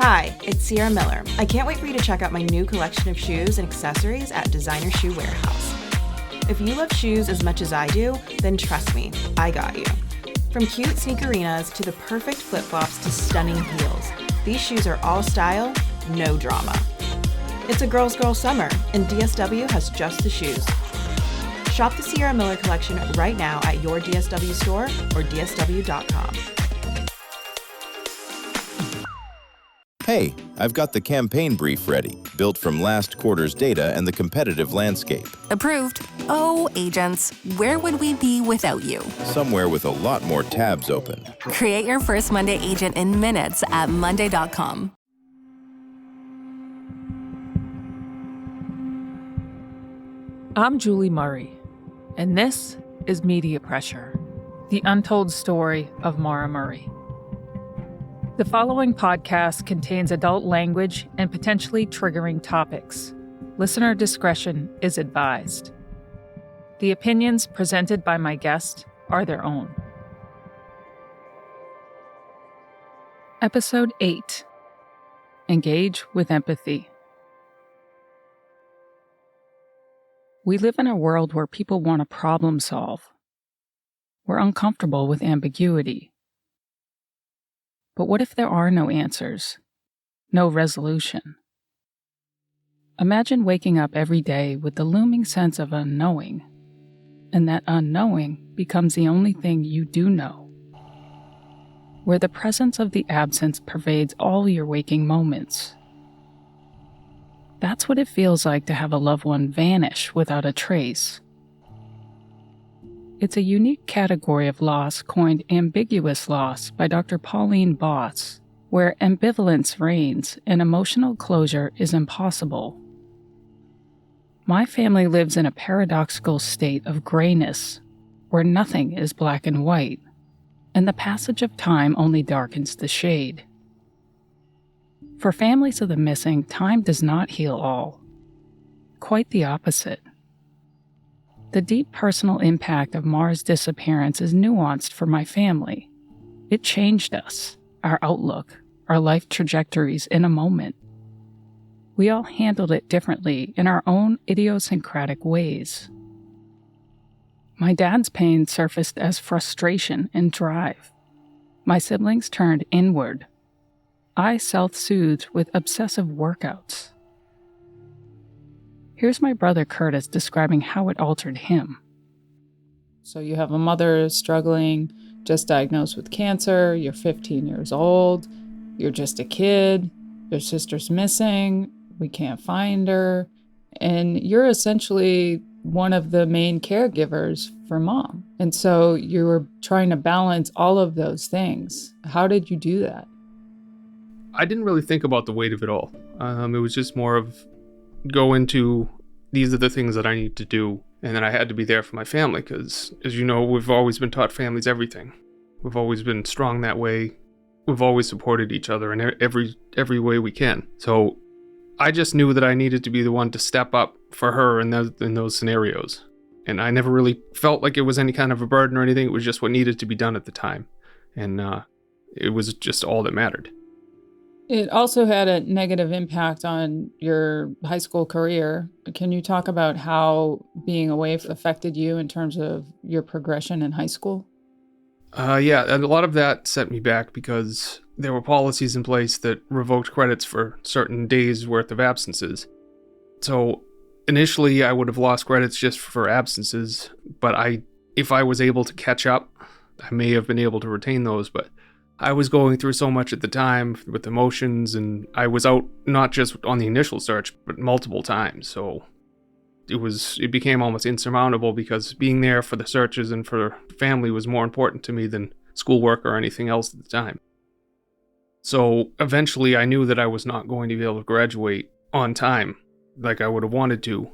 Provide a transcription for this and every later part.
Hi, it's Sierra Miller. I can't wait for you to check out my new collection of shoes and accessories at Designer Shoe Warehouse. If you love shoes as much as I do, then trust me, I got you. From cute sneakerinas to the perfect flip-flops to stunning heels, these shoes are all style, no drama. It's a girl's girl summer, and DSW has just the shoes. Shop the Sierra Miller collection right now at your DSW store or dsw.com. Hey, I've got the campaign brief ready, built from last quarter's data and the competitive landscape. Approved. Oh, agents, where would we be without you? Somewhere with a lot more tabs open. Create your first Monday agent in minutes at monday.com. I'm Julie Murray, and this is Media Pressure, the untold story of Maura Murray. The following podcast contains adult language and potentially triggering topics. Listener discretion is advised. The opinions presented by my guest are their own. Episode 8. Engage with Empathy. We live in a world where people want to problem solve. We're uncomfortable with ambiguity. But what if there are no answers? No resolution? Imagine waking up every day with the looming sense of unknowing, and that unknowing becomes the only thing you do know, where the presence of the absence pervades all your waking moments. That's what it feels like to have a loved one vanish without a trace. It's a unique category of loss coined ambiguous loss by Dr. Pauline Boss, where ambivalence reigns and emotional closure is impossible. My family lives in a paradoxical state of grayness, where nothing is black and white, and the passage of time only darkens the shade. For families of the missing, time does not heal all. Quite the opposite. The deep personal impact of Maura's disappearance is nuanced for my family. It changed us, our outlook, our life trajectories in a moment. We all handled it differently in our own idiosyncratic ways. My dad's pain surfaced as frustration and drive. My siblings turned inward. I self-soothed with obsessive workouts. Here's my brother Curtis describing how it altered him. So you have a mother struggling, just diagnosed with cancer, you're 15 years old, you're just a kid, your sister's missing, we can't find her, and you're essentially one of the main caregivers for mom. And so you were trying to balance all of those things. How did you do that? I didn't really think about the weight of it all. It was just more of go into, these are the things that I need to do. And then I had to be there for my family because, as you know, we've always been taught family's everything. We've always been strong that way. We've always supported each other in every way we can. So I just knew that I needed to be the one to step up for her in those scenarios. And I never really felt like it was any kind of a burden or anything. It was just what needed to be done at the time. And it was just all that mattered. It also had a negative impact on your high school career. Can you talk about how being away affected you in terms of your progression in high school? Yeah, and a lot of that set me back because there were policies in place that revoked credits for certain days' worth of absences. So initially, I would have lost credits just for absences, but if I was able to catch up, I may have been able to retain those, but I was going through so much at the time with emotions, and I was out not just on the initial search, but multiple times. So it became almost insurmountable because being there for the searches and for family was more important to me than schoolwork or anything else at the time. So eventually I knew that I was not going to be able to graduate on time like I would have wanted to.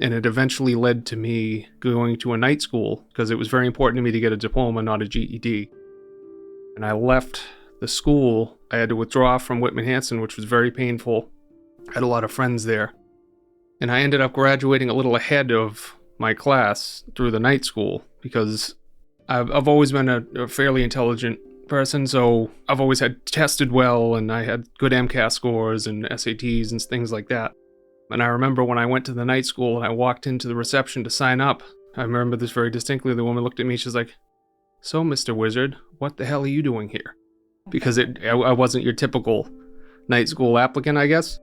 And it eventually led to me going to a night school because it was very important to me to get a diploma, not a GED. And I left the school. I had to withdraw from Whitman-Hanson, which was very painful. I had a lot of friends there. And I ended up graduating a little ahead of my class through the night school because I've always been a fairly intelligent person, so I've always had tested well, and I had good MCAS scores and SATs and things like that. And I remember when I went to the night school and I walked into the reception to sign up, I remember this very distinctly. The woman looked at me, she's like, "So, Mr. Wizard, what the hell are you doing here?" Because I wasn't your typical night school applicant, I guess.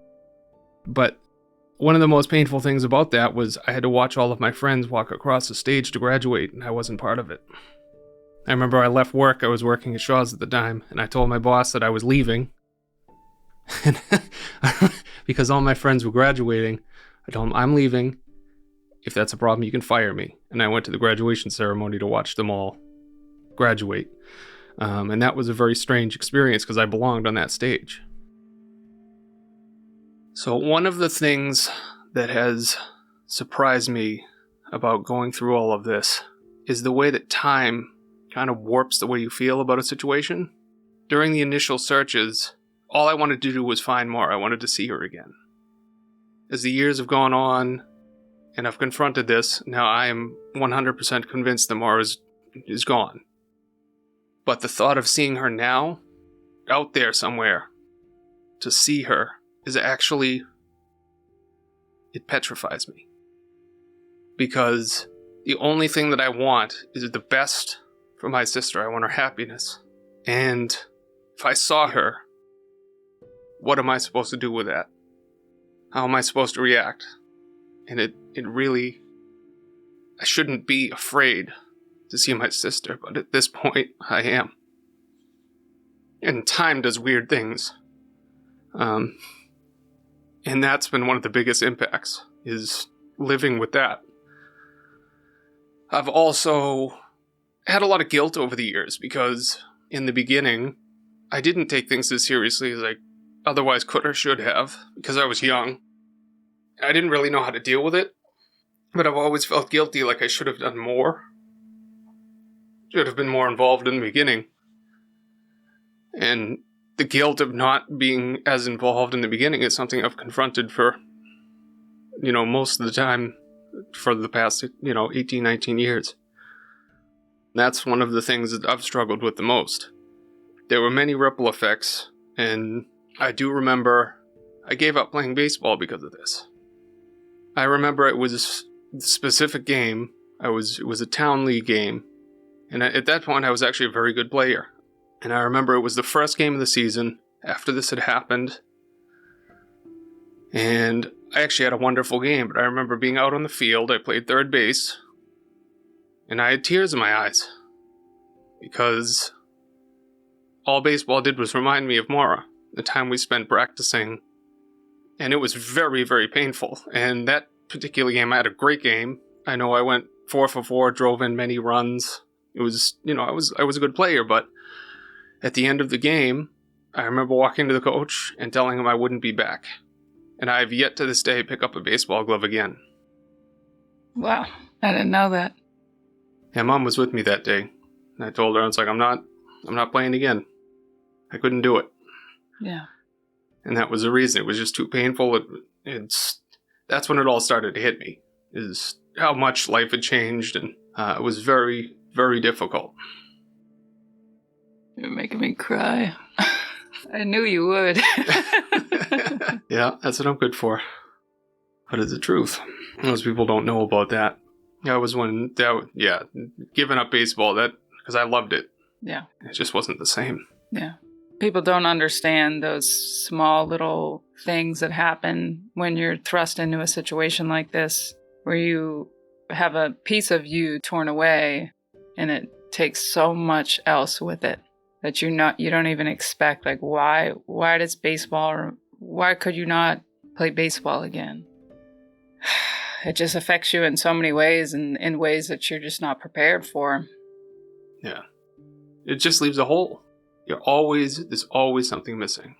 But one of the most painful things about that was I had to watch all of my friends walk across the stage to graduate, and I wasn't part of it. I remember I left work, I was working at Shaw's at the time, and I told my boss that I was leaving. And because all my friends were graduating, I told them, "I'm leaving. If that's a problem, you can fire me." And I went to the graduation ceremony to watch them all graduate. And that was a very strange experience because I belonged on that stage. So one of the things that has surprised me about going through all of this is the way that time kind of warps the way you feel about a situation. During the initial searches, all I wanted to do was find Maura. I wanted to see her again. As the years have gone on, and I've confronted this, now I am 100% convinced that Maura is gone. But the thought of seeing her now, out there somewhere, to see her, is actually, it petrifies me. Because the only thing that I want is the best for my sister. I want her happiness. And if I saw her, what am I supposed to do with that? How am I supposed to react? And it really, I shouldn't be afraid to see my sister, but at this point, I am. And time does weird things. And that's been one of the biggest impacts, is living with that. I've also had a lot of guilt over the years, because in the beginning, I didn't take things as seriously as I otherwise could or should have, because I was young. I didn't really know how to deal with it, but I've always felt guilty, like I should have done more. Should have been more involved in the beginning. And the guilt of not being as involved in the beginning is something I've confronted for, most of the time for the past, 18, 19 years. That's one of the things that I've struggled with the most. There were many ripple effects, and I do remember I gave up playing baseball because of this. I remember it was a specific game. It was a town league game. And at that point, I was actually a very good player. And I remember it was the first game of the season after this had happened. And I actually had a wonderful game, but I remember being out on the field. I played third base. And I had tears in my eyes. Because all baseball did was remind me of Maura, the time we spent practicing. And it was very, very painful. And that particular game, I had a great game. I know I went 4 for 4, drove in many runs. It was, I was a good player, but at the end of the game, I remember walking to the coach and telling him I wouldn't be back. And I have yet to this day pick up a baseball glove again. Wow, I didn't know that. Yeah, Mom was with me that day. And I told her, I was like, I'm not playing again. I couldn't do it. Yeah. And that was the reason. It was just too painful. That's when it all started to hit me, is how much life had changed, and it was very, very difficult. You're making me cry. I knew you would. Yeah, that's what I'm good for. But it's the truth. Most people don't know about that. I was giving up baseball, because I loved it. Yeah. It just wasn't the same. Yeah. People don't understand those small little things that happen when you're thrust into a situation like this, where you have a piece of you torn away, and it takes so much else with it that you don't even expect. Like, why does baseball, or why could you not play baseball again? It just affects you in so many ways, and in ways that you're just not prepared for. Yeah. It just leaves a hole. There's always something missing.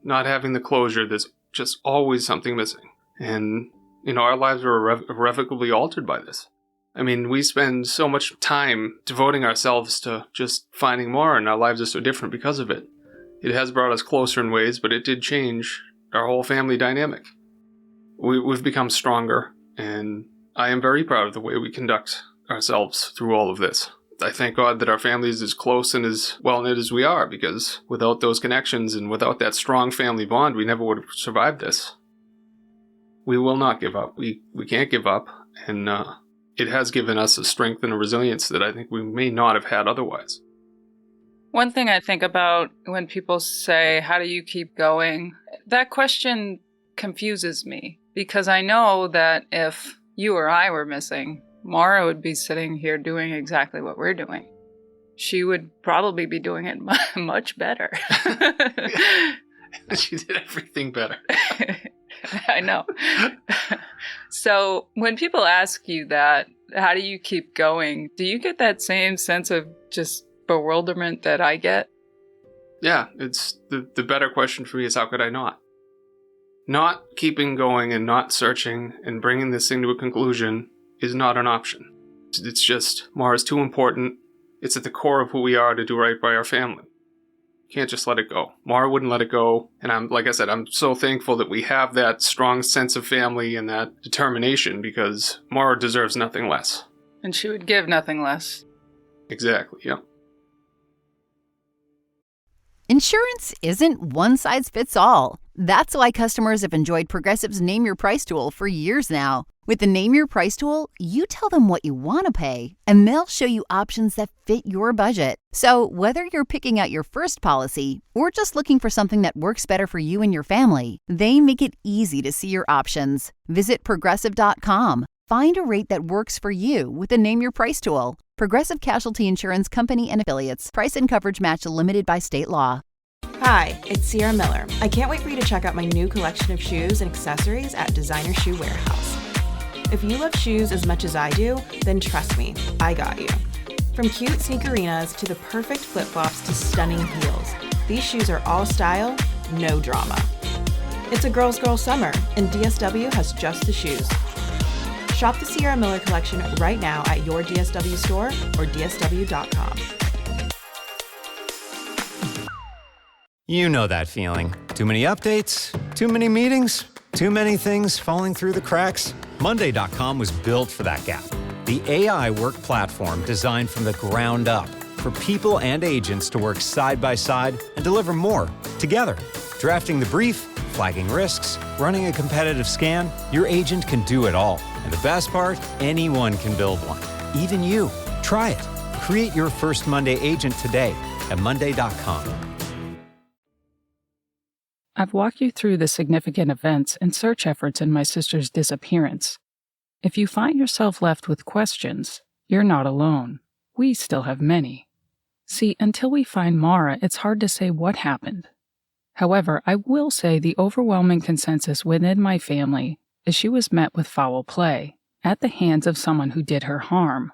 Not having the closure, there's just always something missing. And, our lives are irrevocably altered by this. I mean, we spend so much time devoting ourselves to just finding more, and our lives are so different because of it. It has brought us closer in ways, but it did change our whole family dynamic. We've become stronger, and I am very proud of the way we conduct ourselves through all of this. I thank God that our family is as close and as well-knit as we are, because without those connections and without that strong family bond, we never would have survived this. We will not give up. We can't give up, and it has given us a strength and a resilience that I think we may not have had otherwise. One thing I think about when people say, how do you keep going? That question confuses me, because I know that if you or I were missing, Maura would be sitting here doing exactly what we're doing. She would probably be doing it much better. She did everything better. I know. So when people ask you that, how do you keep going? Do you get that same sense of just bewilderment that I get? Yeah, it's the better question for me is, how could I not? Not keeping going and not searching and bringing this thing to a conclusion is not an option. It's just, Maura's too important. It's at the core of who we are to do right by our family. Can't just let it go. Maura wouldn't let it go. And like I said, I'm so thankful that we have that strong sense of family and that determination, because Maura deserves nothing less. And she would give nothing less. Exactly, yeah. Insurance isn't one size fits all. That's why customers have enjoyed Progressive's Name Your Price tool for years now. With the Name Your Price tool, you tell them what you want to pay, and they'll show you options that fit your budget. So whether you're picking out your first policy or just looking for something that works better for you and your family, they make it easy to see your options. Visit Progressive.com. Find a rate that works for you with the Name Your Price tool. Progressive Casualty Insurance Company and Affiliates. Price and coverage match limited by state law. Hi, it's Sierra Miller. I can't wait for you to check out my new collection of shoes and accessories at Designer Shoe Warehouse. If you love shoes as much as I do, then trust me, I got you. From cute sneakerinas to the perfect flip-flops to stunning heels, these shoes are all style, no drama. It's a girl's girl summer, and DSW has just the shoes. Shop the Sierra Miller collection right now at your DSW store or dsw.com. You know that feeling. Too many updates, too many meetings, too many things falling through the cracks. Monday.com was built for that gap. The AI work platform designed from the ground up for people and agents to work side by side and deliver more together. Drafting the brief, flagging risks, running a competitive scan, your agent can do it all. And the best part, anyone can build one, even you. Try it. Create your first Monday agent today at Monday.com. I've walked you through the significant events and search efforts in my sister's disappearance. If you find yourself left with questions, you're not alone. We still have many. See, until we find Maura, it's hard to say what happened. However, I will say the overwhelming consensus within my family is she was met with foul play at the hands of someone who did her harm.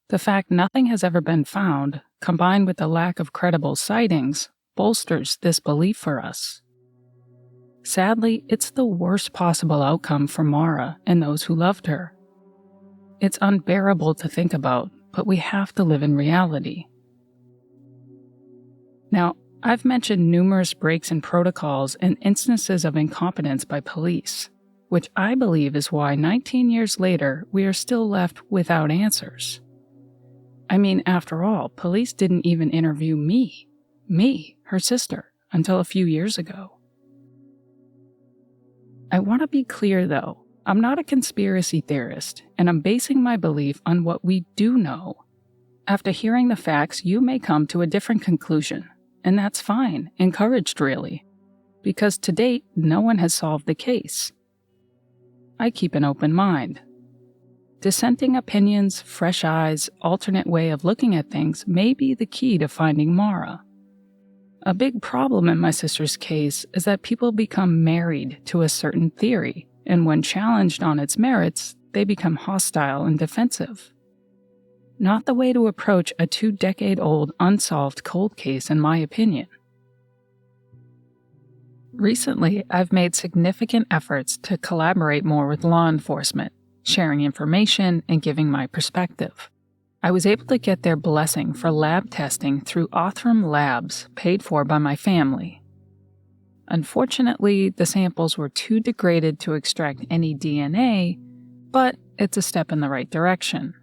The fact nothing has ever been found, combined with the lack of credible sightings, bolsters this belief for us. Sadly, it's the worst possible outcome for Maura and those who loved her. It's unbearable to think about, but we have to live in reality. Now, I've mentioned numerous breaks in protocols and instances of incompetence by police, which I believe is why 19 years later we are still left without answers. I mean, after all, police didn't even interview me, her sister, until a few years ago. I want to be clear, though. I'm not a conspiracy theorist, and I'm basing my belief on what we do know. After hearing the facts, you may come to a different conclusion, and that's fine, encouraged really, because to date, no one has solved the case. I keep an open mind. Dissenting opinions, fresh eyes, alternate way of looking at things may be the key to finding Maura. A big problem in my sister's case is that people become married to a certain theory, and when challenged on its merits, they become hostile and defensive. Not the way to approach a 2-decade-old unsolved cold case, in my opinion. Recently, I've made significant efforts to collaborate more with law enforcement, sharing information and giving my perspective. I was able to get their blessing for lab testing through Othram Labs, paid for by my family. Unfortunately, the samples were too degraded to extract any DNA, but it's a step in the right direction.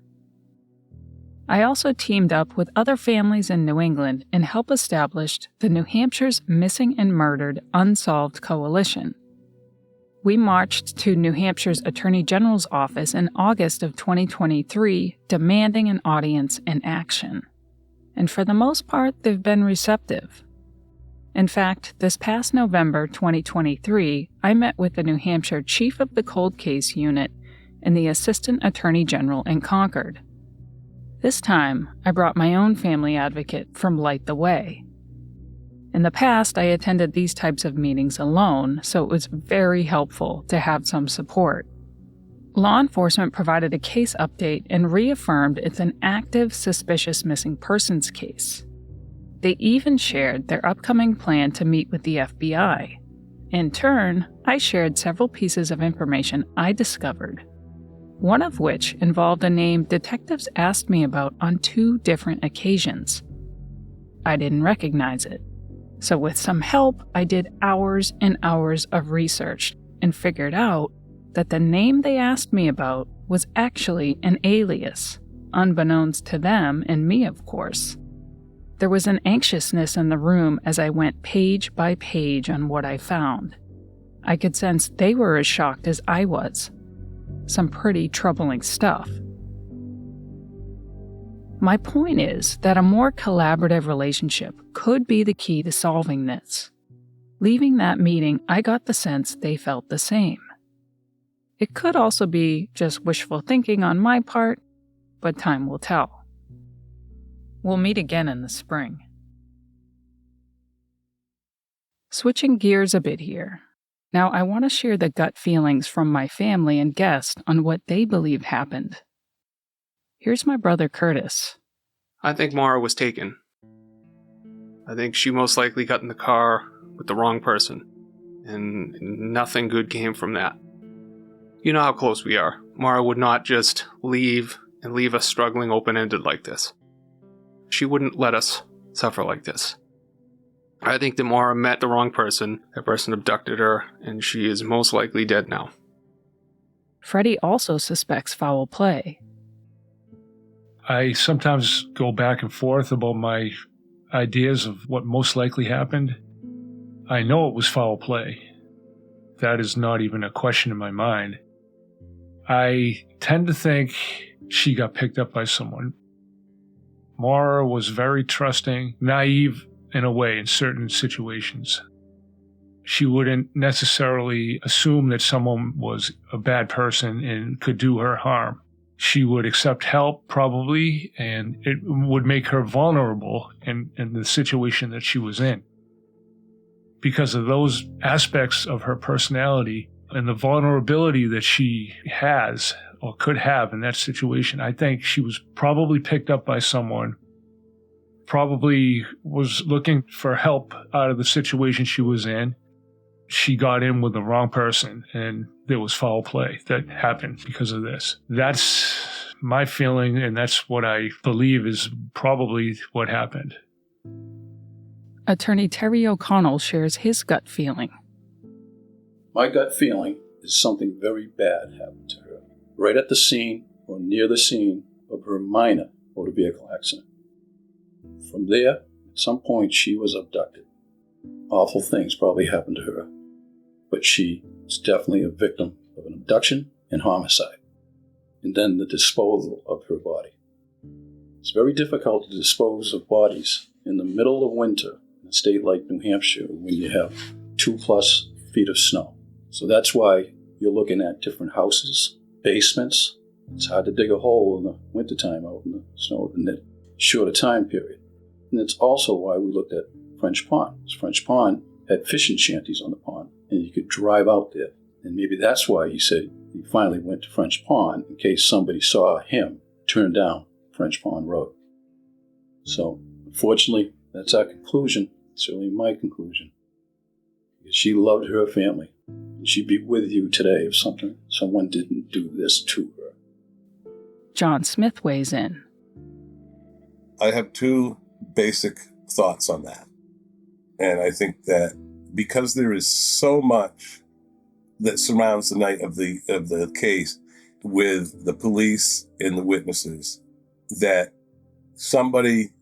I also teamed up with other families in New England and helped establish the New Hampshire's Missing and Murdered Unsolved Coalition. We marched to New Hampshire's Attorney General's office in August of 2023, demanding an audience and action. And for the most part, they've been receptive. In fact, this past November 2023, I met with the New Hampshire Chief of the Cold Case Unit and the Assistant Attorney General in Concord. This time, I brought my own family advocate from Light the Way. In the past, I attended these types of meetings alone, so it was very helpful to have some support. Law enforcement provided a case update and reaffirmed it's an active, suspicious missing persons case. They even shared their upcoming plan to meet with the FBI. In turn, I shared several pieces of information I discovered, one of which involved a name detectives asked me about on 2 different occasions. I didn't recognize it. So with some help, I did hours and hours of research and figured out that the name they asked me about was actually an alias, unbeknownst to them and me, of course. There was an anxiousness in the room as I went page by page on what I found. I could sense they were as shocked as I was. Some pretty troubling stuff. My point is that a more collaborative relationship could be the key to solving this. Leaving that meeting, I got the sense they felt the same. It could also be just wishful thinking on my part, but time will tell. We'll meet again in the spring. Switching gears a bit here. Now I want to share the gut feelings from my family and guests on what they believe happened. Here's my brother Curtis. I think Maura was taken. I think she most likely got in the car with the wrong person, and nothing good came from that. You know how close we are. Maura would not just leave and leave us struggling open-ended like this. She wouldn't let us suffer like this. I think that Maura met the wrong person, that person abducted her, and she is most likely dead now. Freddie also suspects foul play. I sometimes go back and forth about my ideas of what most likely happened. I know it was foul play. That is not even a question in my mind. I tend to think she got picked up by someone. Maura was very trusting, naive in a way in certain situations. She wouldn't necessarily assume that someone was a bad person and could do her harm. She would accept help, probably, and it would make her vulnerable in the situation that she was in. Because of those aspects of her personality and the vulnerability that she has or could have in that situation, I think she was probably picked up by someone, probably was looking for help out of the situation she was in. She got in with the wrong person, and there was foul play that happened because of this. That's my feeling, and that's what I believe is probably what happened. Attorney Terry O'Connell shares his gut feeling. My gut feeling is something very bad happened to her, right at the scene or near the scene of her minor motor vehicle accident. From there, at some point, she was abducted. Awful things probably happened to her, but she was definitely a victim of an abduction and homicide, and then the disposal of her body. It's very difficult to dispose of bodies in the middle of winter in a state like New Hampshire when you have 2+ feet of snow. So that's why you're looking at different houses, basements. It's hard to dig a hole in the wintertime out in the snow in that shorter time period. And it's also why we looked at French Pond. French Pond had fishing shanties on the pond, and you could drive out there. And maybe that's why he said he finally went to French Pond in case somebody saw him turn down French Pond Road. So, unfortunately, that's our conclusion. It's certainly my conclusion. Because she loved her family, and she'd be with you today if someone didn't do this to her. John Smith weighs in. I have 2 basic thoughts on that. And I think that because there is so much that surrounds the night of the case with the police and the witnesses, that somebody,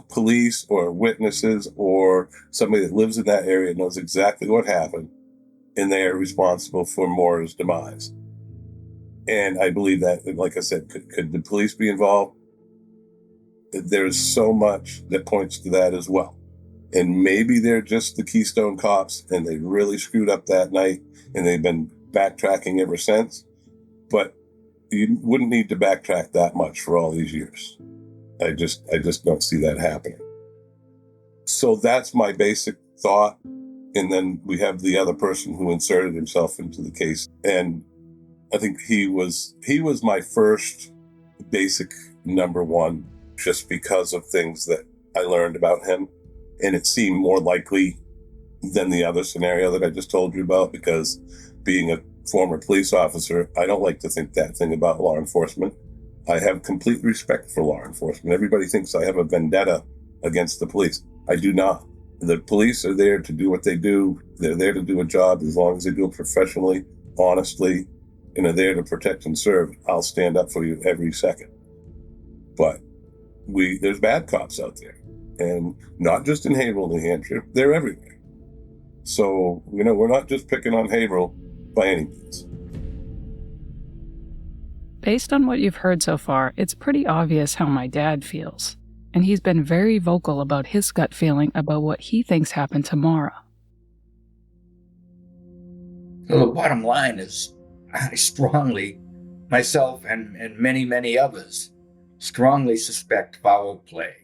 police or witnesses or somebody that lives in that area knows exactly what happened, and they are responsible for Maura's demise. And I believe that, like I said, could the police be involved? There's so much that points to that as well. And maybe they're just the Keystone cops and they really screwed up that night and they've been backtracking ever since. But you wouldn't need to backtrack that much for all these years. I just don't see that happening. So that's my basic thought. And then we have the other person who inserted himself into the case. And I think he was my first basic number one, just because of things that I learned about him. And it seemed more likely than the other scenario that I just told you about, because being a former police officer, I don't like to think that thing about law enforcement. I have complete respect for law enforcement. Everybody thinks I have a vendetta against the police. I do not. The police are there to do what they do. They're there to do a job as long as they do it professionally, honestly, and are there to protect and serve. I'll stand up for you every second. But there's bad cops out there. And not just in Haverhill, New Hampshire, they're everywhere. So, we're not just picking on Haverhill by any means. Based on what you've heard so far, it's pretty obvious how my dad feels. And he's been very vocal about his gut feeling about what he thinks happened to Maura. So the bottom line is, I strongly, myself and many, many others, strongly suspect foul play.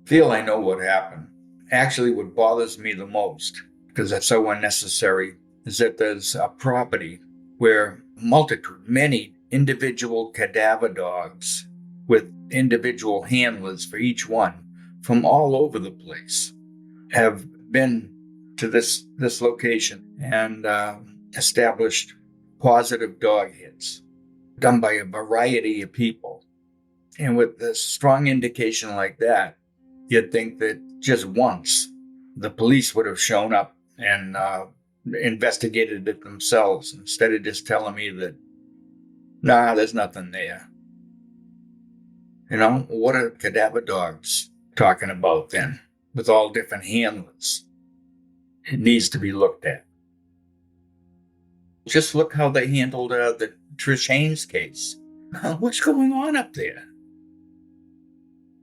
Feel I know what happened. Actually, what bothers me the most, because that's so unnecessary, is that there's a property where many individual cadaver dogs with individual handlers for each one from all over the place have been to this location and established positive dog hits done by a variety of people. And with a strong indication like that, you'd think that just once the police would have shown up and investigated it themselves instead of just telling me that, nah, there's nothing there. What are cadaver dogs talking about then with all different handlers? It needs to be looked at. Just look how they handled the Trish Haynes case. What's going on up there?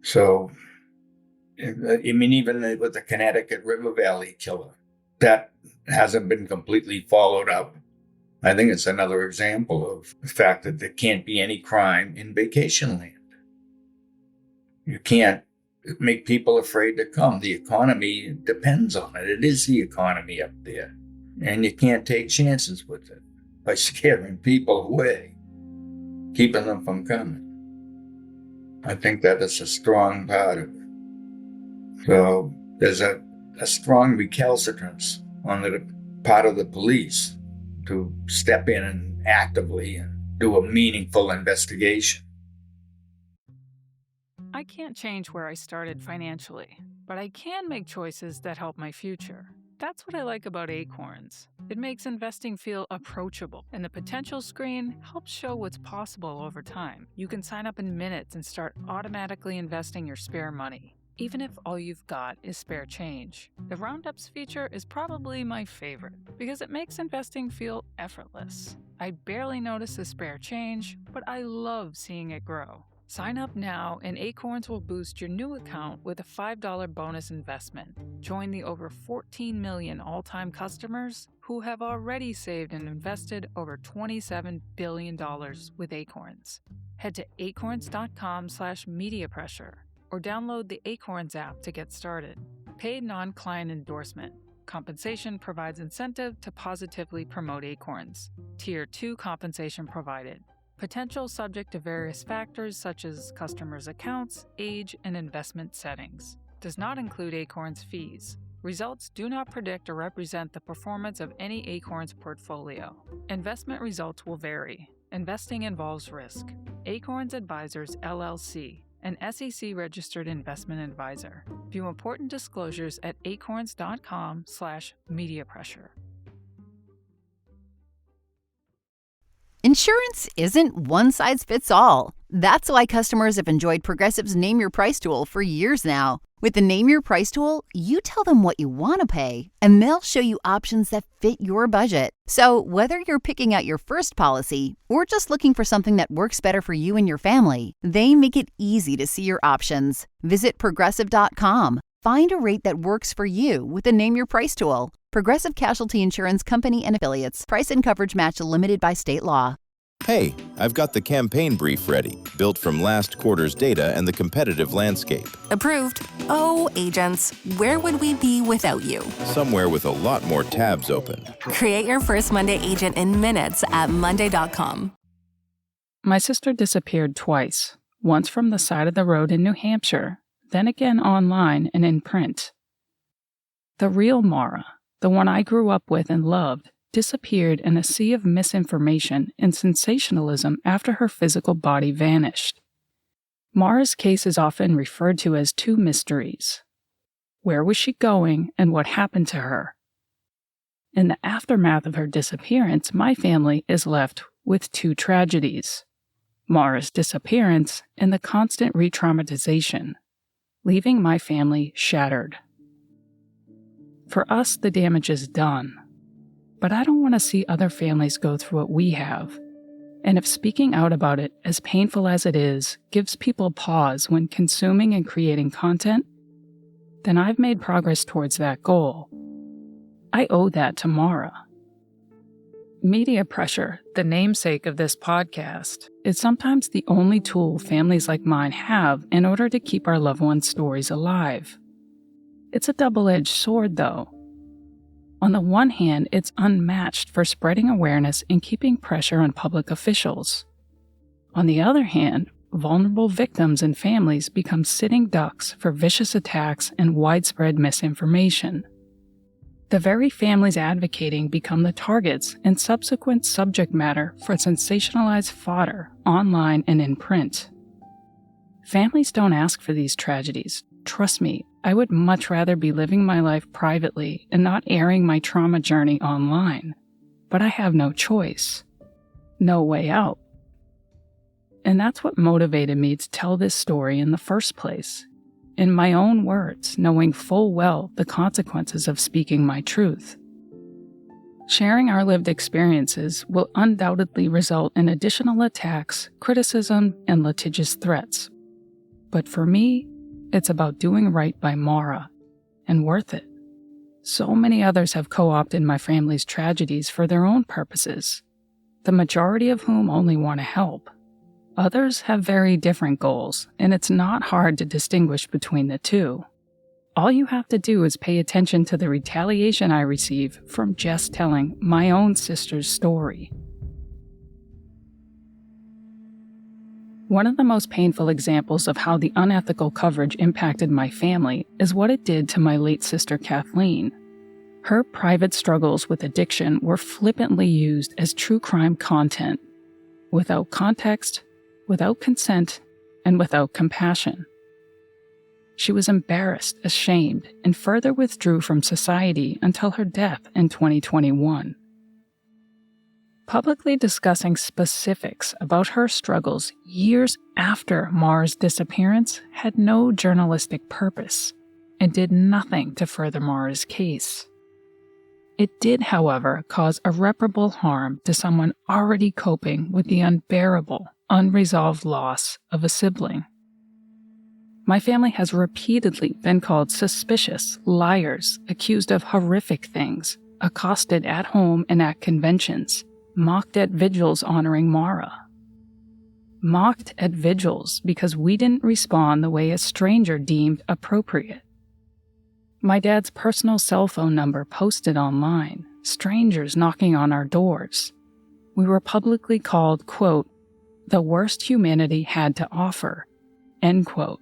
So, even with the Connecticut River Valley killer, that hasn't been completely followed up. I think it's another example of the fact that there can't be any crime in vacation land. You can't make people afraid to come. The economy depends on it. It is the economy up there. And you can't take chances with it by scaring people away, keeping them from coming. I think that is a strong part of it. So there's a strong recalcitrance on the part of the police to step in and actively and do a meaningful investigation. I can't change where I started financially, but I can make choices that help my future. That's what I like about Acorns. It makes investing feel approachable, and the potential screen helps show what's possible over time. You can sign up in minutes and start automatically investing your spare money, even if all you've got is spare change. The Roundups feature is probably my favorite because it makes investing feel effortless. I barely notice the spare change, but I love seeing it grow. Sign up now and Acorns will boost your new account with a $5 bonus investment. Join the over 14 million all-time customers who have already saved and invested over $27 billion with Acorns. Head to acorns.com/mediapressure or download the Acorns app to get started. Paid non-client endorsement. Compensation provides incentive to positively promote Acorns. Tier 2 compensation provided. Potential subject to various factors such as customers' accounts, age, and investment settings. Does not include Acorns fees. Results do not predict or represent the performance of any Acorns portfolio. Investment results will vary. Investing involves risk. Acorns Advisors, LLC, an SEC-registered investment advisor. View important disclosures at acorns.com/mediapressure. Insurance isn't one size fits all. That's why customers have enjoyed Progressive's Name Your Price tool for years now. With the Name Your Price tool, you tell them what you want to pay, and they'll show you options that fit your budget. So whether you're picking out your first policy or just looking for something that works better for you and your family, they make it easy to see your options. Visit Progressive.com. Find a rate that works for you with the Name Your Price tool. Progressive Casualty Insurance Company and Affiliates. Price and coverage match limited by state law. Hey, I've got the campaign brief ready, built from last quarter's data and the competitive landscape. Approved. Oh, agents, where would we be without you? Somewhere with a lot more tabs open. Create your first Monday agent in minutes at Monday.com. My sister disappeared twice, once from the side of the road in New Hampshire, then again online and in print. The real Maura, the one I grew up with and loved, disappeared in a sea of misinformation and sensationalism after her physical body vanished. Maura's case is often referred to as two mysteries. Where was she going and what happened to her? In the aftermath of her disappearance, my family is left with two tragedies: Maura's disappearance and the constant re-traumatization, leaving my family shattered. For us, the damage is done. But I don't want to see other families go through what we have. And if speaking out about it, as painful as it is, gives people pause when consuming and creating content, then I've made progress towards that goal. I owe that to Maura. Media pressure, the namesake of this podcast, is sometimes the only tool families like mine have in order to keep our loved ones' stories alive. It's a double-edged sword, though. On the one hand, it's unmatched for spreading awareness and keeping pressure on public officials. On the other hand, vulnerable victims and families become sitting ducks for vicious attacks and widespread misinformation. The very families advocating become the targets and subsequent subject matter for sensationalized fodder online and in print. Families don't ask for these tragedies. Trust me, I would much rather be living my life privately and not airing my trauma journey online. But I have no choice. No way out. And that's what motivated me to tell this story in the first place. In my own words, knowing full well the consequences of speaking my truth. Sharing our lived experiences will undoubtedly result in additional attacks, criticism, and litigious threats. But for me, it's about doing right by Maura, and worth it. So many others have co-opted my family's tragedies for their own purposes, the majority of whom only want to help. Others have very different goals, and it's not hard to distinguish between the two. All you have to do is pay attention to the retaliation I receive from just telling my own sister's story. One of the most painful examples of how the unethical coverage impacted my family is what it did to my late sister Kathleen. Her private struggles with addiction were flippantly used as true crime content, without context, without consent, and without compassion. She was embarrassed, ashamed, and further withdrew from society until her death in 2021. Publicly discussing specifics about her struggles years after Maura's disappearance had no journalistic purpose and did nothing to further Maura's case. It did, however, cause irreparable harm to someone already coping with the unbearable, unresolved loss of a sibling. My family has repeatedly been called suspicious, liars, accused of horrific things, accosted at home and at conventions, mocked at vigils honoring Maura. Mocked at vigils because we didn't respond the way a stranger deemed appropriate. My dad's personal cell phone number posted online, strangers knocking on our doors. We were publicly called, quote, the worst humanity had to offer, end quote.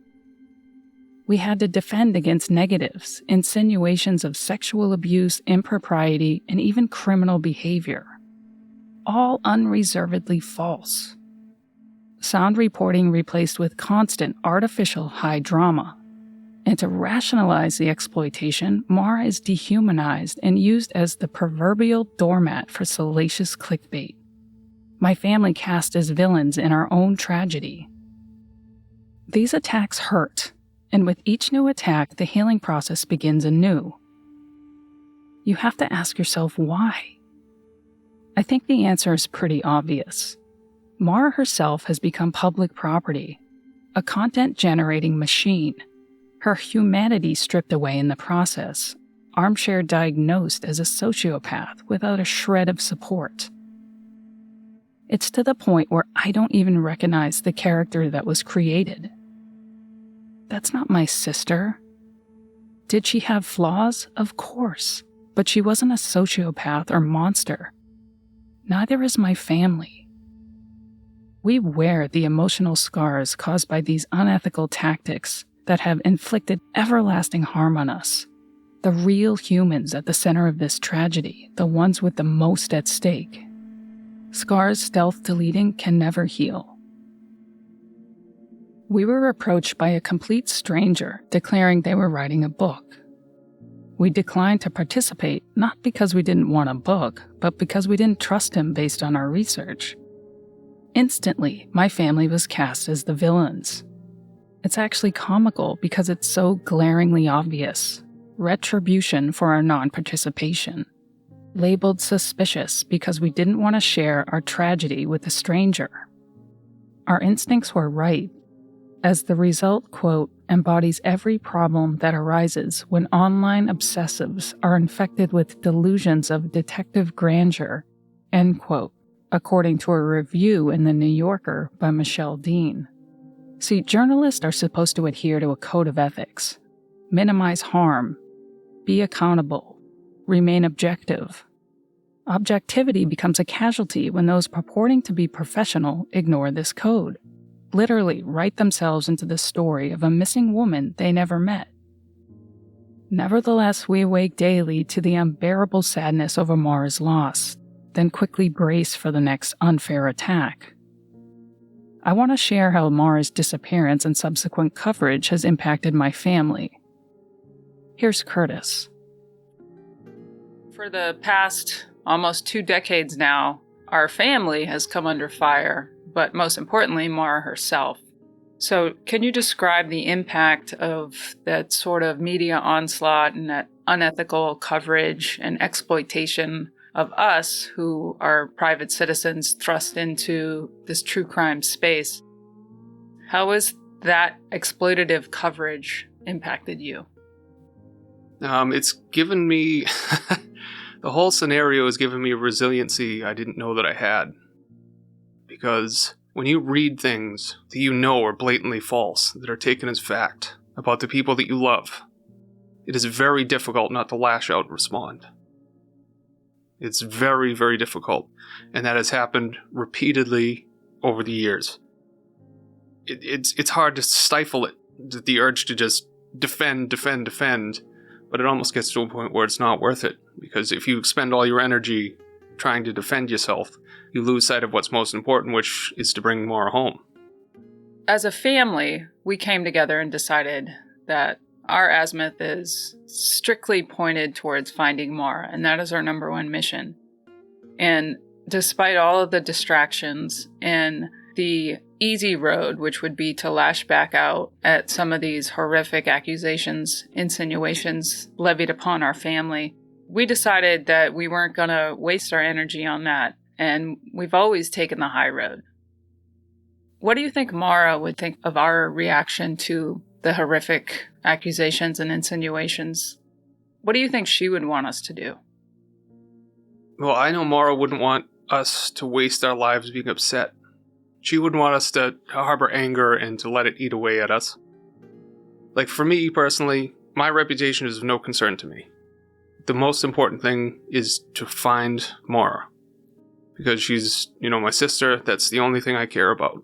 We had to defend against negatives, insinuations of sexual abuse, impropriety, and even criminal behavior. All unreservedly false. Sound reporting replaced with constant artificial high drama. And to rationalize the exploitation, Maura is dehumanized and used as the proverbial doormat for salacious clickbait. My family cast as villains in our own tragedy, These attacks hurt, and with each new attack, the healing process begins anew. You have to ask yourself why. I think the answer is pretty obvious. Maura herself has become public property, a content-generating machine. Her humanity stripped away in the process, armchair diagnosed as a sociopath without a shred of support. It's to the point where I don't even recognize the character that was created. That's not my sister. Did she have flaws? Of course, but she wasn't a sociopath or monster. Neither is my family. We wear the emotional scars caused by these unethical tactics that have inflicted everlasting harm on us. The real humans at the center of this tragedy, the ones with the most at stake. Scars stealth deleting can never heal. We were approached by a complete stranger declaring they were writing a book. We declined to participate, not because we didn't want a book, but because we didn't trust him based on our research. Instantly, my family was cast as the villains. It's actually comical because it's so glaringly obvious. Retribution for our non-participation. Labeled suspicious because we didn't want to share our tragedy with a stranger. Our instincts were right, as the result, quote, embodies every problem that arises when online obsessives are infected with delusions of detective grandeur, end quote, according to a review in The New Yorker by Michelle Dean. See, journalists are supposed to adhere to a code of ethics, minimize harm, be accountable, remain objective. Objectivity becomes a casualty when those purporting to be professional ignore this code, literally write themselves into the story of a missing woman they never met. Nevertheless, we awake daily to the unbearable sadness over Maura's loss, then quickly brace for the next unfair attack. I want to share how Maura's disappearance and subsequent coverage has impacted my family. Here's Curtis. For the past almost 2 decades now, our family has come under fire, but most importantly, Maura herself. So can you describe the impact of that sort of media onslaught and that unethical coverage and exploitation of us who are private citizens thrust into this true crime space? How has that exploitative coverage impacted you? It's given me, the whole scenario has given me a resiliency I didn't know that I had. Because when you read things that you know are blatantly false, that are taken as fact, about the people that you love, it is very difficult not to lash out and respond. It's very, very difficult. And that has happened repeatedly over the years. It's hard to stifle it, the urge to just defend, but it almost gets to a point where it's not worth it. Because if you expend all your energy trying to defend yourself, you lose sight of what's most important, which is to bring Maura home. As a family, we came together and decided that our azimuth is strictly pointed towards finding Maura, and that is our number one mission. And despite all of the distractions and the easy road, which would be to lash back out at some of these horrific accusations, insinuations levied upon our family, we decided that we weren't going to waste our energy on that, and we've always taken the high road. What do you think Maura would think of our reaction to the horrific accusations and insinuations? What do you think she would want us to do? Well, I know Maura wouldn't want us to waste our lives being upset. She wouldn't want us to harbor anger and to let it eat away at us. Like, for me personally, my reputation is of no concern to me. The most important thing is to find Maura. Because she's, my sister. That's the only thing I care about.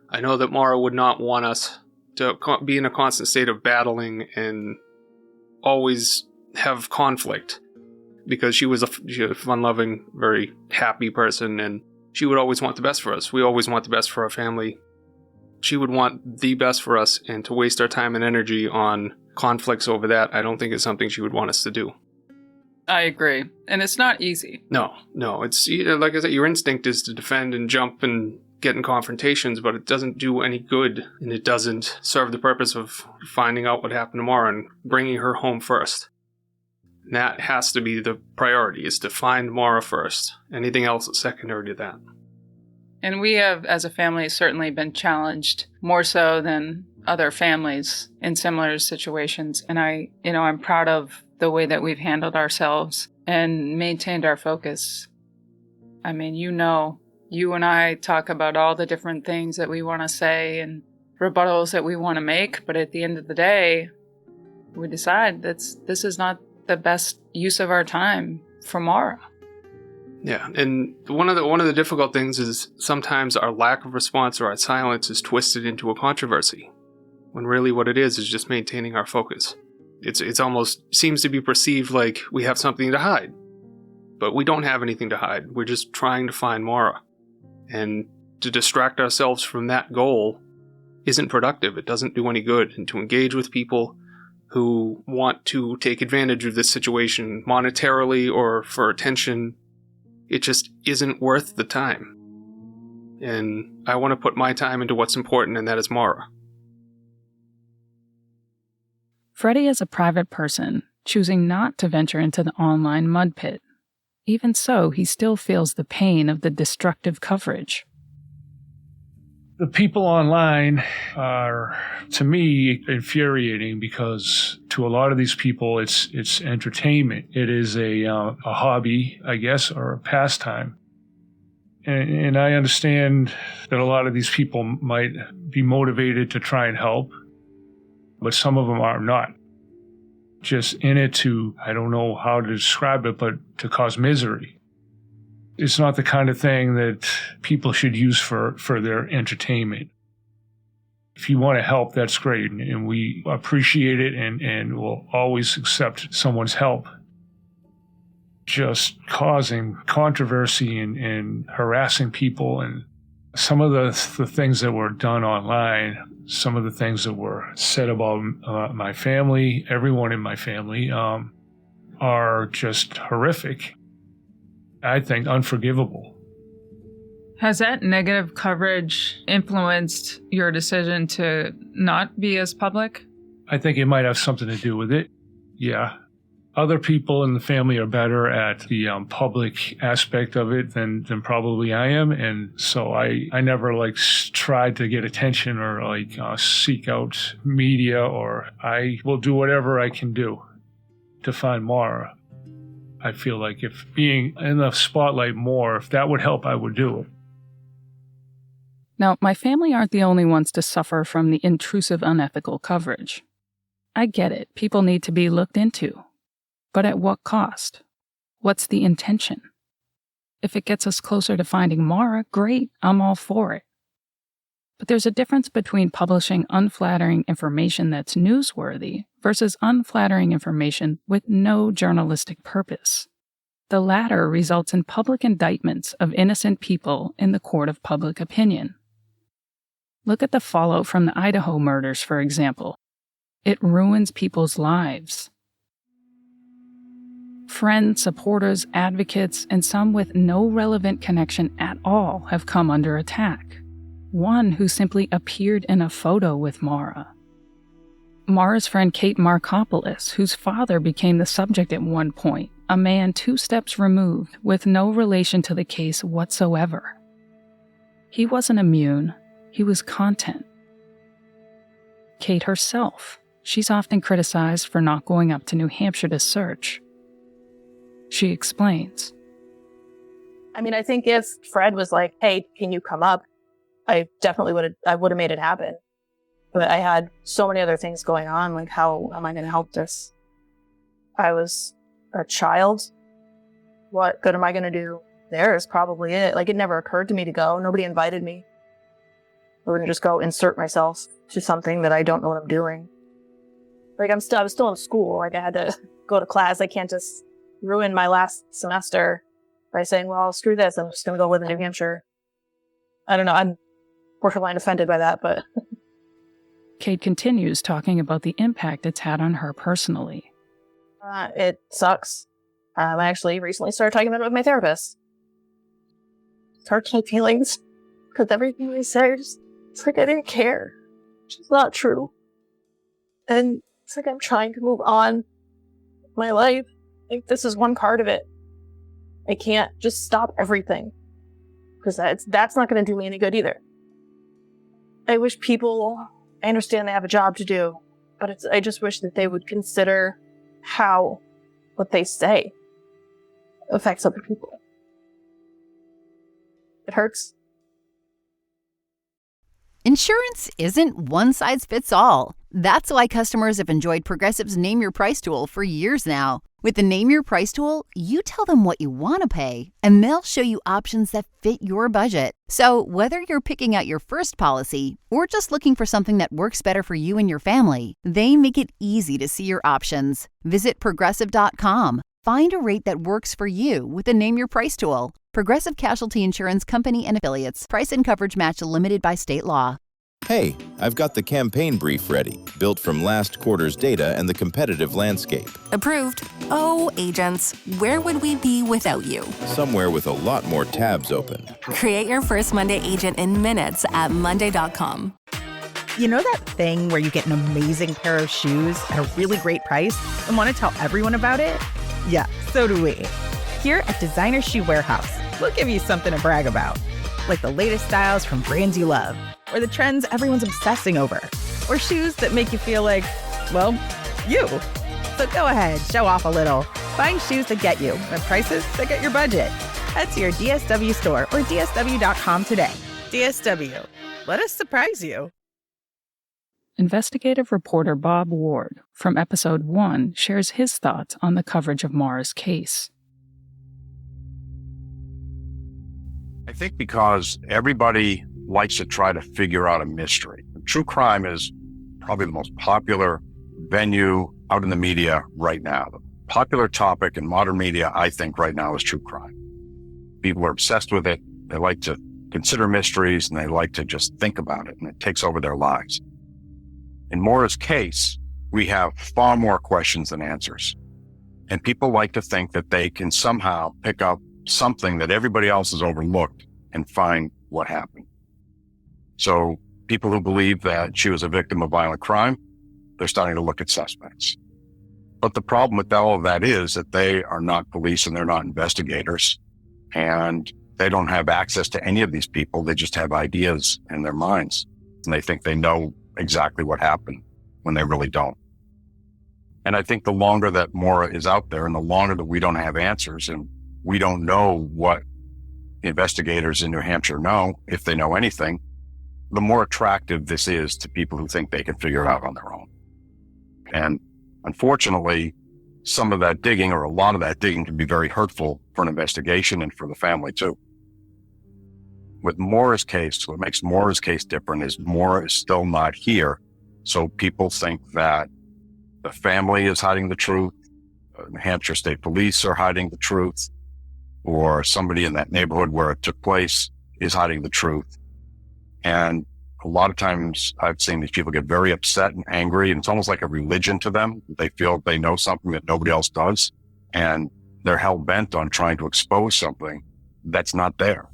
I know that Maura would not want us to be in a constant state of battling and always have conflict. Because she was a fun-loving, very happy person, and she would always want the best for us. We always want the best for our family. She would want the best for us, and to waste our time and energy on conflicts over that, I don't think is something she would want us to do. I agree. And it's not easy. No. It's, like I said, your instinct is to defend and jump and get in confrontations, but it doesn't do any good, and it doesn't serve the purpose of finding out what happened to Maura and bringing her home first. And that has to be the priority, is to find Maura first. Anything else is secondary to that. And we have, as a family, certainly been challenged more so than other families in similar situations. And I'm proud of the way that we've handled ourselves and maintained our focus. I mean, you and I talk about all the different things that we want to say and rebuttals that we want to make, but at the end of the day, we decide this is not the best use of our time for Maura. Yeah, and one of the difficult things is sometimes our lack of response or our silence is twisted into a controversy, when really what it is just maintaining our focus. It's almost seems to be perceived like we have something to hide, but we don't have anything to hide. We're just trying to find Maura. And to distract ourselves from that goal isn't productive. It doesn't do any good. And to engage with people who want to take advantage of this situation monetarily or for attention, it just isn't worth the time. And I want to put my time into what's important, and that is Maura. Freddie is a private person, choosing not to venture into the online mud pit. Even so, he still feels the pain of the destructive coverage. The people online are, to me, infuriating because to a lot of these people, it's entertainment. It is a hobby, I guess, or a pastime. And I understand that a lot of these people might be motivated to try and help, but some of them are not. Just in it to, I don't know how to describe it, but to cause misery. It's not the kind of thing that people should use for their entertainment. If you want to help, that's great, and we appreciate it and will always accept someone's help. Just causing controversy and harassing people, and some of the things that were done online, some of the things that were said about my family, everyone in my family, are just horrific. I think unforgivable. Has that negative coverage influenced your decision to not be as public? I think it might have something to do with it, yeah. Other people in the family are better at the public aspect of it than probably I am, and so I never tried to get attention or seek out media, or I will do whatever I can do to find Maura. I feel like if being in the spotlight more, if that would help, I would do it. Now, my family aren't the only ones to suffer from the intrusive, unethical coverage. I get it. People need to be looked into. But at what cost? What's the intention? If it gets us closer to finding Maura, great, I'm all for it. But there's a difference between publishing unflattering information that's newsworthy versus unflattering information with no journalistic purpose. The latter results in public indictments of innocent people in the court of public opinion. Look at the fallout from the Idaho murders, for example. It ruins people's lives. Friends, supporters, advocates, and some with no relevant connection at all have come under attack. One who simply appeared in a photo with Maura. Maura's friend Kate Markopoulos, whose father became the subject at one point, a man 2 steps removed with no relation to the case whatsoever. He wasn't immune, he was content. Kate herself, she's often criticized for not going up to New Hampshire to search. She explains. I mean, I think if Fred was like, hey, can you come up? I definitely would have made it happen. But I had so many other things going on. Like, how am I going to help this? I was a child. What good am I going to do there is probably it. Like, it never occurred to me to go. Nobody invited me. I wouldn't just go insert myself to something that I don't know what I'm doing. Like, I was still in school. Like, I had to go to class. I can't just ruin my last semester by saying, well, screw this. I'm just going to go live in New Hampshire. I don't know. I'm borderline offended by that, but... Kate continues talking about the impact it's had on her personally. It sucks. I actually recently started talking about it with my therapist. It's hard to have feelings Because everything they say, it's like I didn't care. It's just not true. And it's like I'm trying to move on with my life. Like, this is one part of it. I can't just stop everything. Because that's not going to do me any good either. I wish people, I understand they have a job to do, but I just wish that they would consider how what they say affects other people. It hurts. Insurance isn't one size fits all. That's why customers have enjoyed Progressive's Name Your Price tool for years now. With the Name Your Price tool, you tell them what you want to pay, and they'll show you options that fit your budget. So whether you're picking out your first policy or just looking for something that works better for you and your family, they make it easy to see your options. Visit Progressive.com. Find a rate that works for you with the Name Your Price tool. Progressive Casualty Insurance Company and Affiliates. Price and coverage match limited by state law. Hey, I've got the campaign brief ready, built from last quarter's data and the competitive landscape. Approved. Oh, agents, where would we be without you? Somewhere with a lot more tabs open. Create your first Monday agent in minutes at Monday.com. You know that thing where you get an amazing pair of shoes at a really great price and want to tell everyone about it? Yeah, so do we. Here at Designer Shoe Warehouse, we'll give you something to brag about. Like the latest styles from brands you love, or the trends everyone's obsessing over, or shoes that make you feel like, well, you. So go ahead, show off a little. Find shoes that get you at prices that get your budget. Head to your DSW store or DSW.com today. DSW, let us surprise you. Investigative reporter Bob Ward from episode 1 shares his thoughts on the coverage of Maura's case. I think because everybody likes to try to figure out a mystery. True crime is probably the most popular venue out in the media right now. The popular topic in modern media, I think, right now is true crime. People are obsessed with it. They like to consider mysteries and they like to just think about it, and it takes over their lives. In Maura's case, we have far more questions than answers. And people like to think that they can somehow pick up something that everybody else has overlooked and find what happened. So people who believe that she was a victim of violent crime, they're starting to look at suspects. But the problem with all of that is that they are not police and they're not investigators, and they don't have access to any of these people. They just have ideas in their minds, and they think they know exactly what happened when they really don't. And I think the longer that Maura is out there and the longer that we don't have answers and we don't know what the investigators in New Hampshire know, if they know anything, the more attractive this is to people who think they can figure it out on their own. And unfortunately, some of that digging, or a lot of that digging, can be very hurtful for an investigation and for the family too. With Maura's case, what makes Maura's case different is Maura is still not here. So people think that the family is hiding the truth, New Hampshire State Police are hiding the truth, or somebody in that neighborhood where it took place is hiding the truth. And a lot of times I've seen these people get very upset and angry, and it's almost like a religion to them. They feel they know something that nobody else does, and they're hell-bent on trying to expose something that's not there.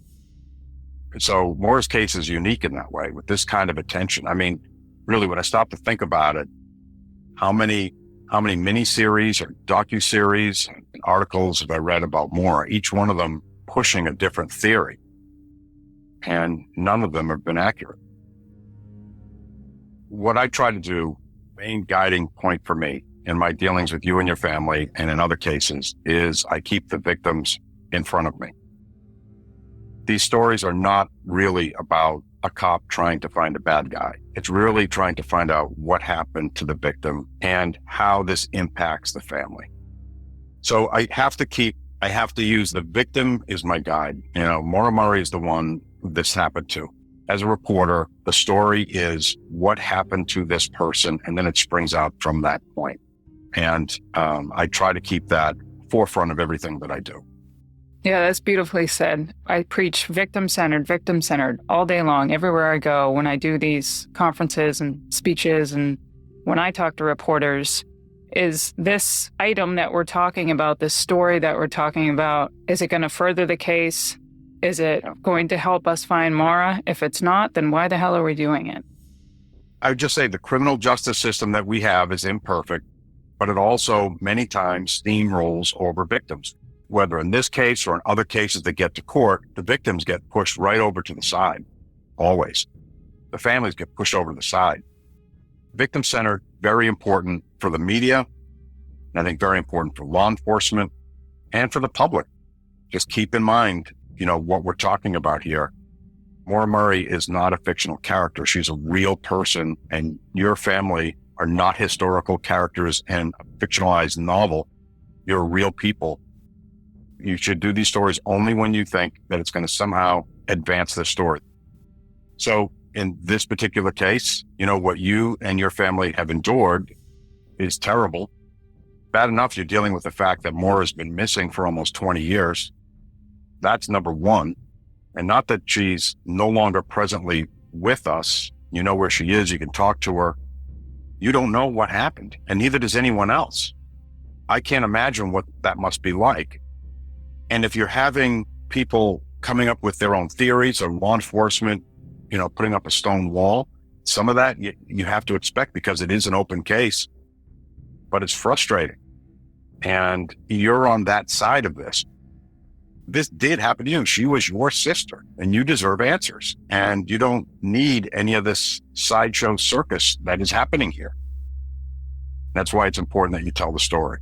And so Maura's case is unique in that way, with this kind of attention. I mean, really, when I stop to think about it, how many miniseries or docuseries and articles have I read about Maura, each one of them pushing a different theory, and none of them have been accurate. What I try to do, main guiding point for me in my dealings with you and your family and in other cases, is I keep the victims in front of me. These stories are not really about a cop trying to find a bad guy. It's really trying to find out what happened to the victim and how this impacts the family. So I have to use the victim as my guide. You know, Maura Murray is the one this happened to. As a reporter, the story is what happened to this person, and then it springs out from that point. And I try to keep that forefront of everything that I do. Yeah, that's beautifully said. I preach victim-centered all day long, everywhere I go, when I do these conferences and speeches, and when I talk to reporters, is this item that we're talking about, this story that we're talking about, is it going to further the case? Is it going to help us find Maura? If it's not, then why the hell are we doing it? I would just say the criminal justice system that we have is imperfect, but it also many times steamrolls over victims. Whether in this case or in other cases that get to court, the victims get pushed right over to the side. Always. The families get pushed over to the side. Victim-centered, very important for the media, and I think very important for law enforcement and for the public. Just keep in mind, what we're talking about here. Maura Murray is not a fictional character. She's a real person, and your family are not historical characters in a fictionalized novel. You're real people. You should do these stories only when you think that it's going to somehow advance the story. So in this particular case, what you and your family have endured is terrible. Bad enough you're dealing with the fact that Maura's been missing for almost 20 years. That's number one. And not that she's no longer presently with us. You know where she is. You can talk to her. You don't know what happened, and neither does anyone else. I can't imagine what that must be like. And if you're having people coming up with their own theories or law enforcement, putting up a stone wall, some of that you have to expect because it is an open case, but it's frustrating. And you're on that side of this. This did happen to you. She was your sister, and you deserve answers. And you don't need any of this sideshow circus that is happening here. That's why it's important that you tell the story.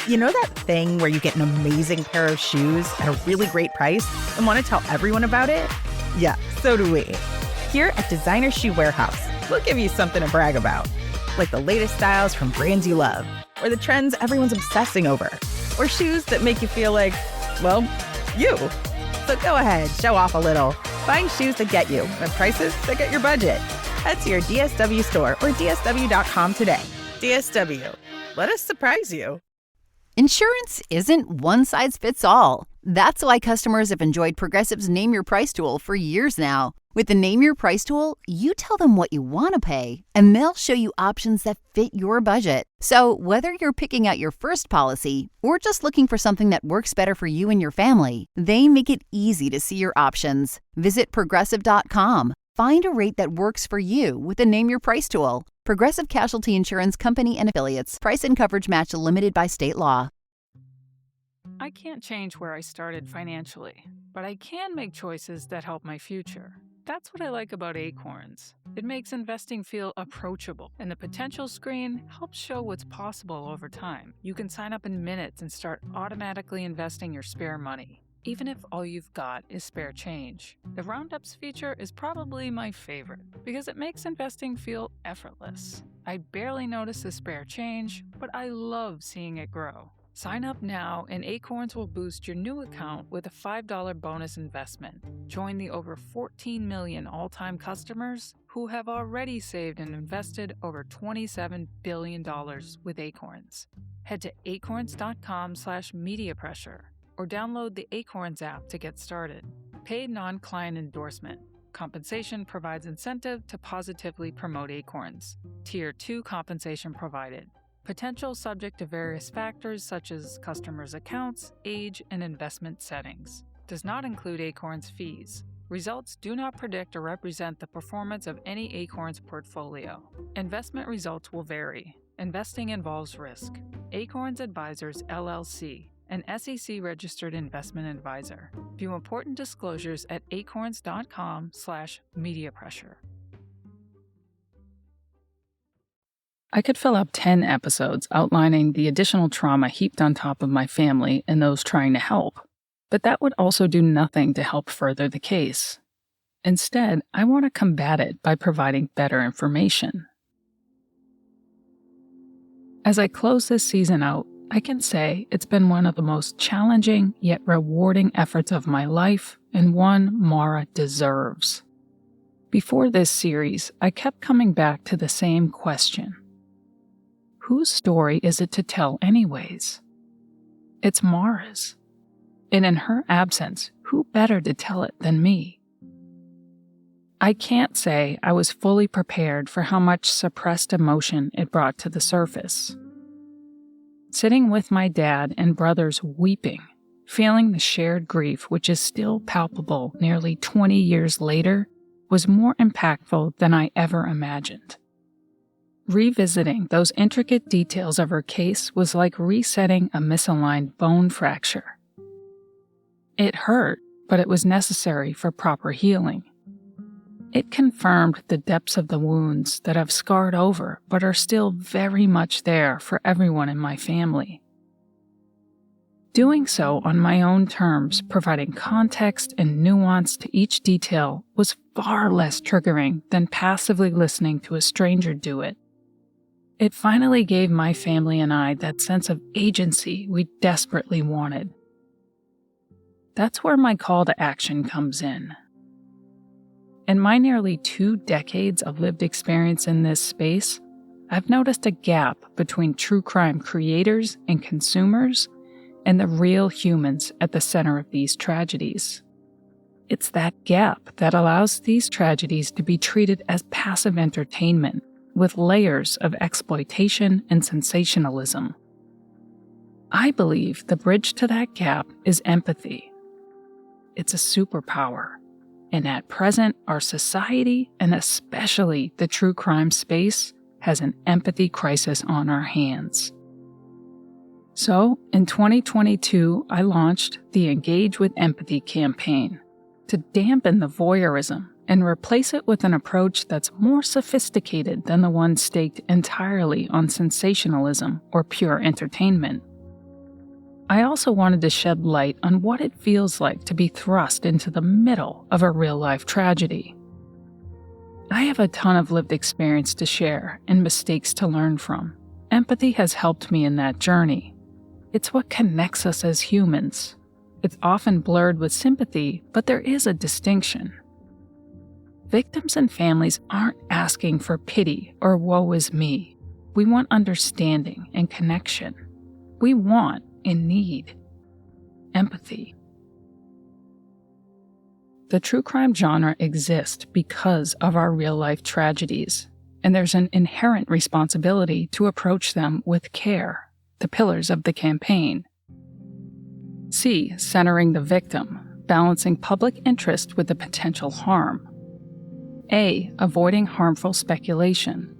You know that thing where you get an amazing pair of shoes at a really great price and want to tell everyone about it? Yeah, so do we. Here at Designer Shoe Warehouse, we'll give you something to brag about. Like the latest styles from brands you love, or the trends everyone's obsessing over, or shoes that make you feel like, well, you. So go ahead, show off a little. Find shoes that get you at prices that get your budget. Head to your DSW store or DSW.com today. DSW, let us surprise you. Insurance isn't one size fits all. That's why customers have enjoyed Progressive's Name Your Price tool for years now. With the Name Your Price tool, you tell them what you want to pay, and they'll show you options that fit your budget. So whether you're picking out your first policy or just looking for something that works better for you and your family, they make it easy to see your options. Visit Progressive.com. Find a rate that works for you with the Name Your Price tool. Progressive Casualty Insurance Company and Affiliates. Price and coverage match limited by state law. I can't change where I started financially, but I can make choices that help my future. That's what I like about Acorns. It makes investing feel approachable, and the potential screen helps show what's possible over time. You can sign up in minutes and start automatically investing your spare money, even if all you've got is spare change. The Roundups feature is probably my favorite because it makes investing feel effortless. I barely notice the spare change, but I love seeing it grow. Sign up now and Acorns will boost your new account with a $5 bonus investment. Join the over 14 million all-time customers who have already saved and invested over $27 billion with Acorns. Head to acorns.com/mediapressure or download the Acorns app to get started. Paid non-client endorsement. Compensation provides incentive to positively promote Acorns. Tier 2 compensation provided. Potential subject to various factors such as customers' accounts, age, and investment settings. Does not include Acorns fees. Results do not predict or represent the performance of any Acorns portfolio. Investment results will vary. Investing involves risk. Acorns Advisors, LLC, an SEC-registered investment advisor. View important disclosures at acorns.com/mediapressure. I could fill up 10 episodes outlining the additional trauma heaped on top of my family and those trying to help, but that would also do nothing to help further the case. Instead, I want to combat it by providing better information. As I close this season out, I can say it's been one of the most challenging yet rewarding efforts of my life, and one Maura deserves. Before this series, I kept coming back to the same question. Whose story is it to tell anyways? It's Maura's. And in her absence, who better to tell it than me? I can't say I was fully prepared for how much suppressed emotion it brought to the surface. Sitting with my dad and brothers weeping feeling the shared grief which is still palpable nearly 20 years later was more impactful than I ever imagined. Revisiting those intricate details of her case was like resetting a misaligned bone fracture. It hurt, but it was necessary for proper healing. It confirmed the depths of the wounds that have scarred over but are still very much there for everyone in my family. Doing so on my own terms, providing context and nuance to each detail, was far less triggering than passively listening to a stranger do it. It finally gave my family and I that sense of agency we desperately wanted. That's where my call to action comes in. In my nearly 2 decades of lived experience in this space, I've noticed a gap between true crime creators and consumers and the real humans at the center of these tragedies. It's that gap that allows these tragedies to be treated as passive entertainment with layers of exploitation and sensationalism. I believe the bridge to that gap is empathy. It's a superpower, and at present, our society, and especially the true crime space, has an empathy crisis on our hands. So, in 2022, I launched the Engage with Empathy campaign to dampen the voyeurism and replace it with an approach that's more sophisticated than the one staked entirely on sensationalism or pure entertainment. I also wanted to shed light on what it feels like to be thrust into the middle of a real-life tragedy. I have a ton of lived experience to share and mistakes to learn from. Empathy has helped me in that journey. It's what connects us as humans. It's often blurred with sympathy, but there is a distinction. Victims and families aren't asking for pity or woe is me. We want understanding and connection. We want and need empathy. The true crime genre exists because of our real-life tragedies, and there's an inherent responsibility to approach them with care. The pillars of the campaign. C. Centering the victim, balancing public interest with the potential harm. A. Avoiding harmful speculation.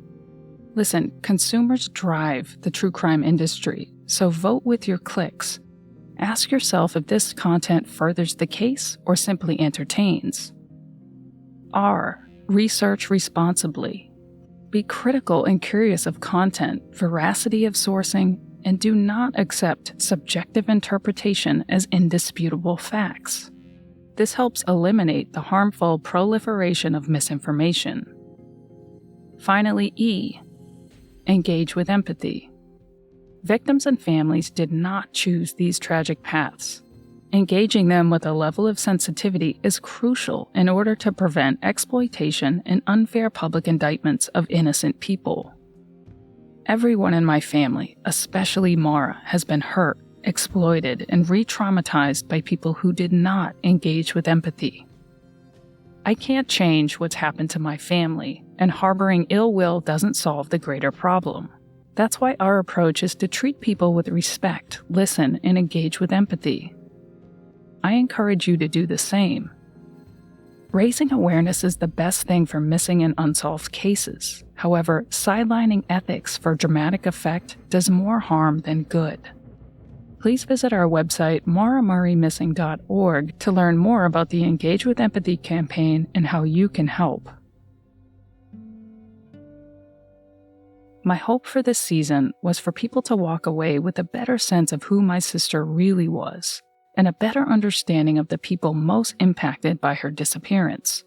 Listen, consumers drive the true crime industry, so vote with your clicks. Ask yourself if this content furthers the case or simply entertains. R. Research responsibly. Be critical and curious of content, veracity of sourcing, and do not accept subjective interpretation as indisputable facts. This helps eliminate the harmful proliferation of misinformation. Finally, E. Engage with empathy. Victims and families did not choose these tragic paths. Engaging them with a level of sensitivity is crucial in order to prevent exploitation and unfair public indictments of innocent people. Everyone in my family, especially Maura, has been hurt, exploited, and re-traumatized by people who did not engage with empathy. I can't change what's happened to my family, and harboring ill will doesn't solve the greater problem. That's why our approach is to treat people with respect, listen, and engage with empathy. I encourage you to do the same. Raising awareness is the best thing for missing and unsolved cases. However, sidelining ethics for dramatic effect does more harm than good. Please visit our website, mauramurraymissing.org, to learn more about the Engage with Empathy campaign and how you can help. My hope for this season was for people to walk away with a better sense of who my sister really was, and a better understanding of the people most impacted by her disappearance.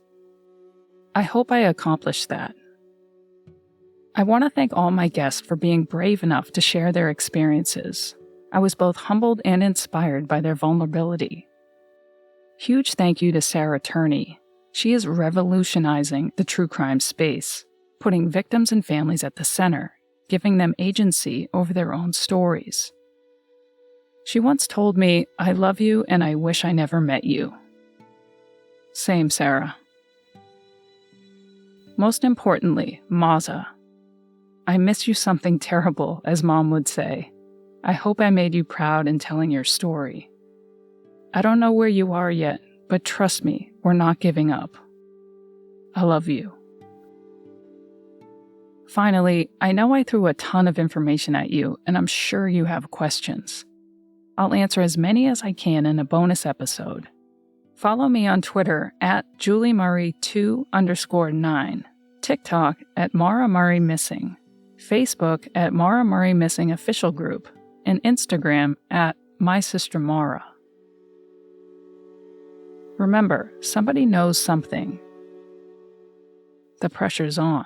I hope I accomplished that. I want to thank all my guests for being brave enough to share their experiences. I was both humbled and inspired by their vulnerability. Huge thank you to Sarah Turney. She is revolutionizing the true crime space, putting victims and families at the center, giving them agency over their own stories. She once told me, "I love you and I wish I never met you." Same, Sarah. Most importantly, Maza. I miss you something terrible, as Mom would say. I hope I made you proud in telling your story. I don't know where you are yet, but trust me, we're not giving up. I love you. Finally, I know I threw a ton of information at you, and I'm sure you have questions. I'll answer as many as I can in a bonus episode. Follow me on Twitter at JulieMurray2_9, TikTok at Maura Murray Missing, Facebook at Maura Murray Missing Official Group, and Instagram at My Sister Maura. Remember, somebody knows something. The pressure's on.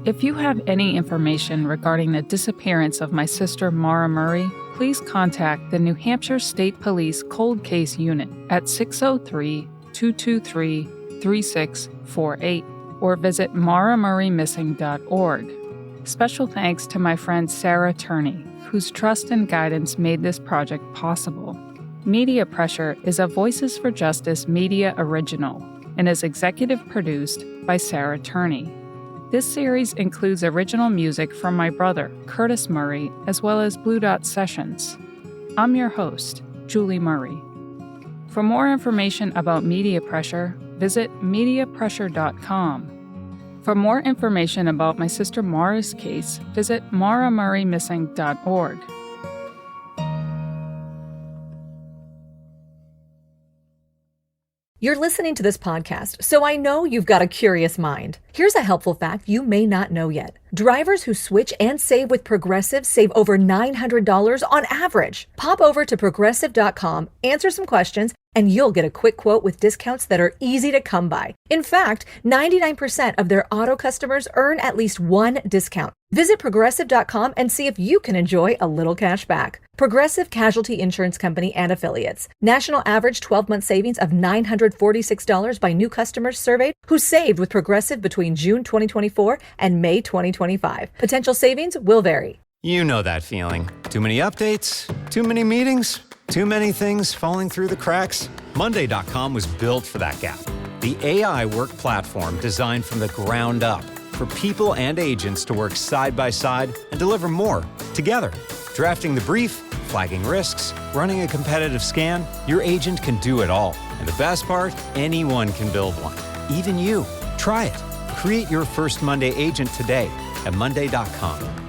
If you have any information regarding the disappearance of my sister Maura Murray, please contact the New Hampshire State Police Cold Case Unit at 603-223-3648 or visit mauramurraymissing.org. Special thanks to my friend Sarah Turney, whose trust and guidance made this project possible. Media Pressure is a Voices for Justice media original and is executive produced by Sarah Turney. This series includes original music from my brother, Curtis Murray, as well as Blue Dot Sessions. I'm your host, Julie Murray. For more information about Media Pressure, visit mediapressure.com. For more information about my sister Maura's case, visit mauramurraymissing.org. You're listening to this podcast, so I know you've got a curious mind. Here's a helpful fact you may not know yet. Drivers who switch and save with Progressive save over $900 on average. Pop over to Progressive.com, answer some questions, and you'll get a quick quote with discounts that are easy to come by. In fact, 99% of their auto customers earn at least one discount. Visit Progressive.com and see if you can enjoy a little cash back. Progressive Casualty Insurance Company and Affiliates. National average 12-month savings of $946 by new customers surveyed who saved with Progressive between June 2024 and May 2025. Potential savings will vary. You know that feeling. Too many updates, too many meetings, too many things falling through the cracks. Monday.com was built for that gap. The AI work platform designed from the ground up for people and agents to work side by side and deliver more together. Drafting the brief, flagging risks, running a competitive scan, your agent can do it all. And the best part, anyone can build one. Even you. Try it. Create your first Monday agent today at Monday.com.